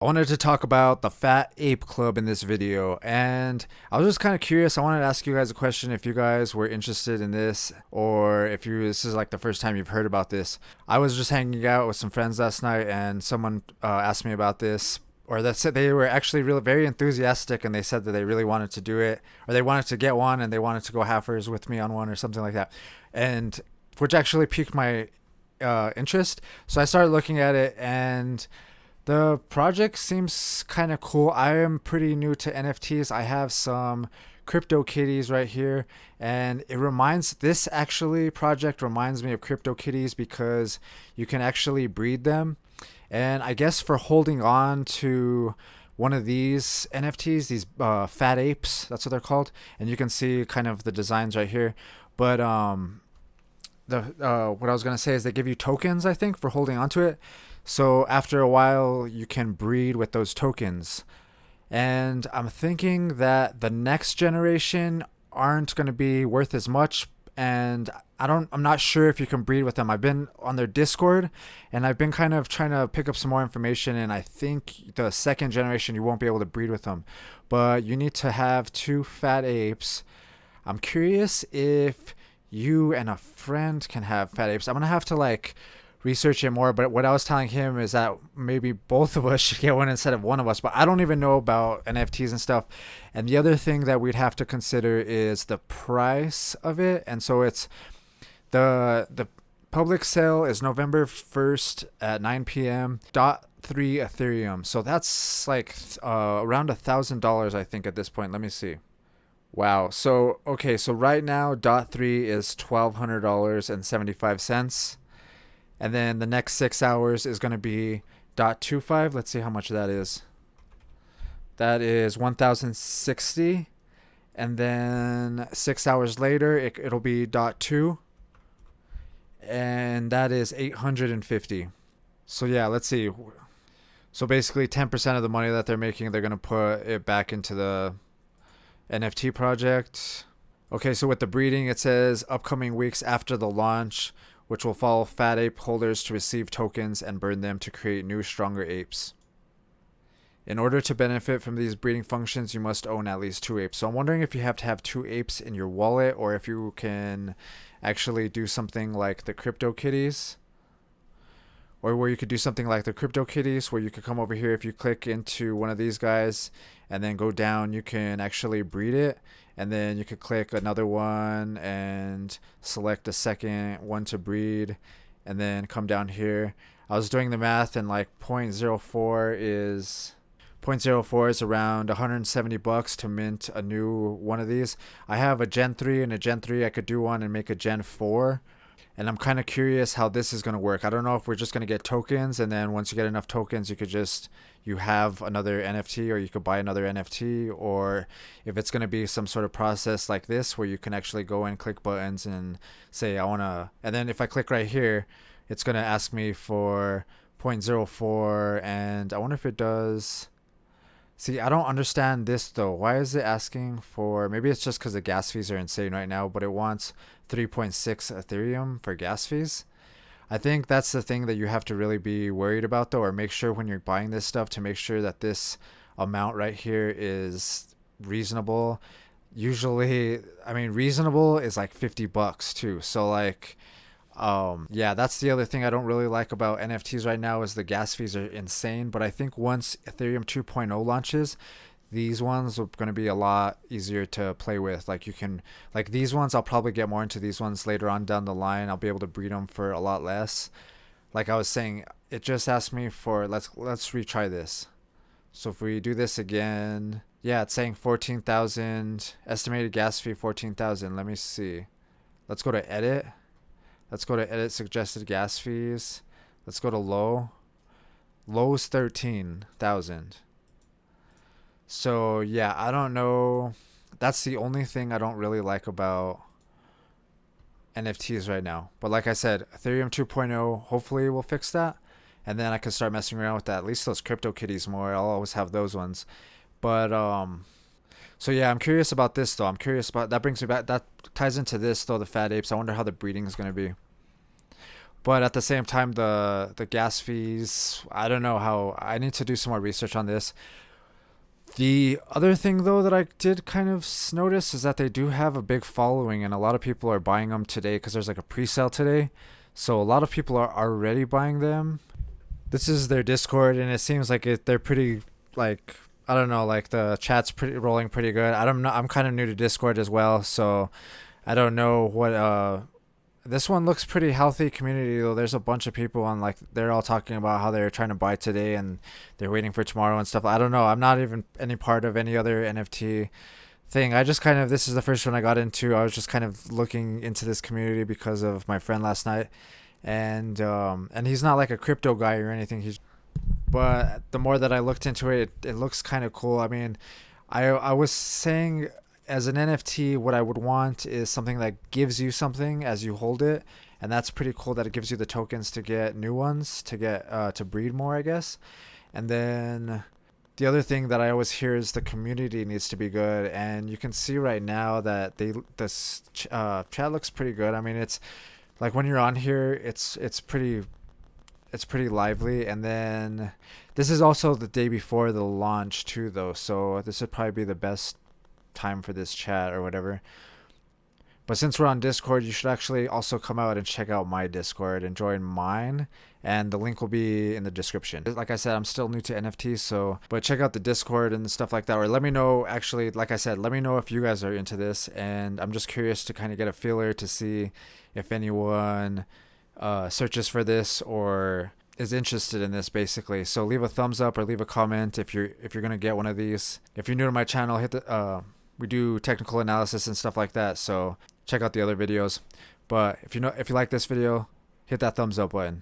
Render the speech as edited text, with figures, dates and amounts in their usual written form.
I wanted to talk about the Fat Ape Club in this video, and I was just kind of curious. I wanted to ask you guys a question if you guys were interested in this, or if this is like the first time you've heard about this. I was just hanging out with some friends last night, and someone asked me about this, or that said they were actually really very enthusiastic, and they said that they really wanted to do it, or they wanted to get one, and they wanted to go halfers with me on one, or something like that, and which actually piqued my interest. So I started looking at it, and the project seems kind of cool. I am pretty new to NFTs. I have some crypto kitties right here, and this actually project reminds me of crypto kitties because you can actually breed them. And I guess for holding on to one of these NFTs, these fat apes, that's what they're called, and you can see kind of the designs right here. But the what I was gonna say is they give you tokens, I think, for holding onto it. So after a while, you can breed with those tokens. And I'm thinking that the next generation aren't going to be worth as much. And I'm not sure if you can breed with them. I've been on their Discord, and I've been kind of trying to pick up some more information. And I think the second generation, you won't be able to breed with them. But you need to have two fat apes. I'm curious if you and a friend can have fat apes. I'm going to have to research it more, but what I was telling him is that maybe both of us should get one instead of one of us. But I don't even know about NFTs and stuff. And the other thing that we'd have to consider is the price of it. And so it's the public sale is November 1st at 9 p.m. .3 Ethereum. So that's around $1,000, I think, at this point. Let me see. Wow. So okay, so right now .3 is $1,200.75. And then the next 6 hours is going to be .25. Let's see how much that is. That is 1,060. And then 6 hours later, it'll be .2. And that is 850. So yeah, let's see. So basically 10% of the money that they're making, they're going to put it back into the NFT project. Okay, so with the breeding, it says upcoming weeks after the launch, which will follow fat ape holders to receive tokens and burn them to create new, stronger apes. In order to benefit from these breeding functions, you must own at least two apes. So I'm wondering if you have to have two apes in your wallet, or if you can actually do something like the crypto kitties. Or where you could do something like the crypto kitties, where you could come over here, if you click into one of these guys and then go down, you can actually breed it. And then you could click another one and select a second one to breed, and then come down here. I was doing the math, and like 0.04 is around $170 to mint a new one of these. I have a Gen 3 and a Gen 3. I could do one and make a Gen 4. And I'm kind of curious how this is going to work. I don't know if we're just going to get tokens, and then once you get enough tokens, you have another NFT, or you could buy another NFT, or if it's going to be some sort of process like this where you can actually go and click buttons and say, I want to, and then if I click right here, it's going to ask me for 0.04, and I wonder if it does. See, I don't understand this though. Why is it asking for, maybe it's just because the gas fees are insane right now, but it wants 3.6 Ethereum for gas fees. I think that's the thing that you have to really be worried about though, or make sure when you're buying this stuff to make sure that this amount right here is reasonable. Usually, I mean, reasonable is like $50 too. So yeah, that's the other thing I don't really like about NFTs right now is the gas fees are insane. But I think once Ethereum 2.0 launches, these ones are going to be a lot easier to play with. These ones, I'll probably get more into these ones later on down the line. I'll be able to breed them for a lot less. Like I was saying, it just asked me for, let's retry this. So if we do this again, yeah, it's saying 14,000, estimated gas fee 14,000. Let me see. Let's go to edit. Let's go to edit suggested gas fees. Let's go to low. Low's 13,000. So yeah, I don't know. That's the only thing I don't really like about NFTs right now. But like I said, Ethereum 2.0 hopefully will fix that. And then I can start messing around with that. At least those crypto kitties more. I'll always have those ones. But so yeah, I'm curious about this though. I'm curious about that. Brings me back. That ties into this though. The fat apes. I wonder how the breeding is going to be. But at the same time, the gas fees, I don't know how. I need to do some more research on this. The other thing though that I did kind of notice is that they do have a big following, and a lot of people are buying them today because there's like a pre-sale today. So a lot of people are already buying them. This is their Discord, and it seems like they're pretty, like, I don't know, like the chat's pretty rolling pretty good. I don't know. I'm kind of new to Discord as well, so I don't know what this one looks pretty healthy community though. There's a bunch of people on, like, they're all talking about how they're trying to buy today and they're waiting for tomorrow and stuff. I don't know. I'm not even any part of any other NFT thing. I just kind of, this is the first one I got into. I was just kind of looking into this community because of my friend last night, and he's not like a crypto guy or anything. He's But the more that I looked into it, it looks kind of cool. I mean, I was saying, as an NFT, what I would want is something that gives you something as you hold it, and that's pretty cool that it gives you the tokens to get new ones, to get to breed more, I guess. And then the other thing that I always hear is the community needs to be good, and you can see right now that this chat looks pretty good. I mean, it's like when you're on here, it's pretty lively. And then this is also the day before the launch too, though, so this would probably be the best time for this chat or whatever. But since we're on Discord, you should actually also come out and check out my Discord and join mine, and the link will be in the description. Like I said, I'm still new to NFTs, so but check out the Discord and stuff like that, or let me know. Actually, like I said, let me know if you guys are into this, and I'm just curious to kind of get a feeler to see if anyone searches for this or is interested in this, basically. So leave a thumbs up or leave a comment if you're gonna get one of these. If you're new to my channel, hit the we do technical analysis and stuff like that, so check out the other videos. But if you like this video, hit that thumbs up button.